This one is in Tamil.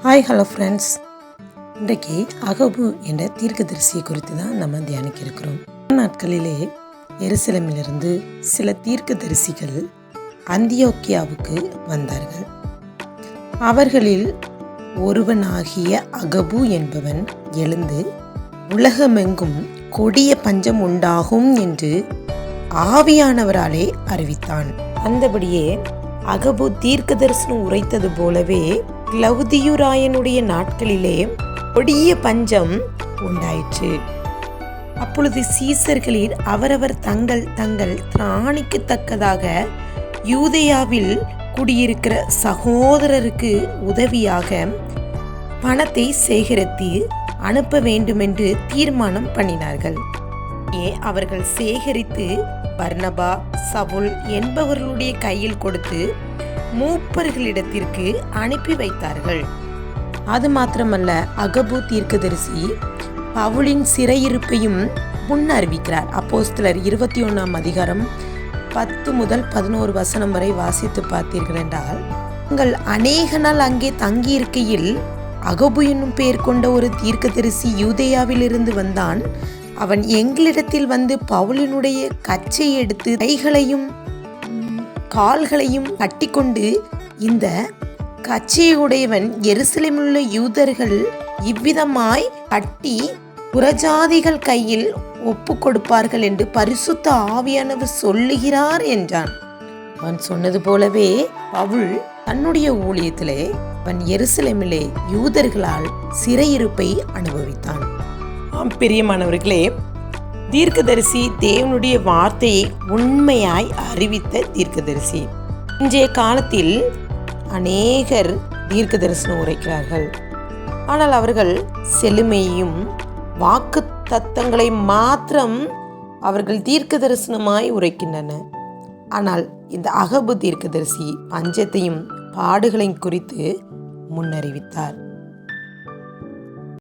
Hello friends. இன்றைக்கு அகபு என்ற தீர்க்கதரிசியை குறித்து தான் நம்ம தியானிக்க இருக்கிறோம். நாட்களிலே எருசலேமிலிருந்து சில தீர்க்கதரிசிகள் அந்தியோக்கியாவுக்கு வந்தார்கள். அவர்களில் ஒருவனாகிய அகபு என்பவன் எழுந்து உலகமெங்கும் கொடிய பஞ்சம் உண்டாகும் என்று ஆவியானவராலே அறிவித்தான். அந்தபடியே அகபு தீர்க்க தரிசனம் உரைத்தது போலவே கிளவுதியுராயனுடைய நாட்களிலே கொடிய பஞ்சம் உண்டாயிற்று. அப்பொழுது சீசர்களில் அவரவர் தங்கள் தங்கள் திராணிக்கு தக்கதாக யூதேயாவில் குடியிருக்கிற சகோதரருக்கு உதவியாக பணத்தை சேகரித்து அனுப்ப வேண்டுமென்று தீர்மானம் பண்ணினார்கள். அவர்கள் சேகரித்து பர்னபா, சவுல் என்பவர்களுடைய கையில் கொடுத்து மூப்பர்களிடத்திற்கு அனுப்பி வைத்தார்கள். அது மாத்திரமல்ல, அகபு தீர்க்கதரிசி பவுலின் சிறையிருப்பையும் முன் அறிவிக்கிறார். அப்போஸ்தலர் 21 அதிகாரம் 10 முதல் 11 வசனம் வரை வாசித்து பார்த்தீர்கள் என்றால், உங்கள் அநேக நாள் அங்கே தங்கியிருக்கையில் அகபு என்னும் பெயர் கொண்ட ஒரு தீர்க்கதரிசி யூதேயாவில் இருந்து வந்தான். அவன் எங்களிடத்தில் வந்து பவுலினுடைய கச்சையை எடுத்து கைகளையும் கால்களையும் கட்டிக்கொண்டு, இந்த கச்சையுடையவன் எருசலேமிலுள்ள யூதர்கள் இவ்விதமாய் கட்டி புறஜாதிகள் கையில் ஒப்பு கொடுப்பார்கள் என்று பரிசுத்த ஆவியானவர் சொல்லுகிறார் என்றான். அவன் சொன்னது போலவே பவுல் தன்னுடைய ஊழியத்திலே அவன் எருசலேமிலே யூதர்களால் சிறையிருப்பை அனுபவித்தான். பிரியமானவர்களே, தீர்க்கதரிசி தேவனுடைய வார்த்தையை உண்மையாய் அறிவித்த தீர்க்கதரிசி. இன்றைய காலத்தில் அநேகர் தீர்க்க தரிசனம் உரைக்கிறார்கள். ஆனால் அவர்கள் செழுமையும் வாக்கு தத்தங்களை மாத்திரம் அவர்கள் தீர்க்க தரிசனமாய் உரைக்கின்றனர். ஆனால் இந்த அகபு தீர்க்கதரிசி பஞ்சத்தையும் பாடுகளையும் குறித்து முன்னறிவித்தார்.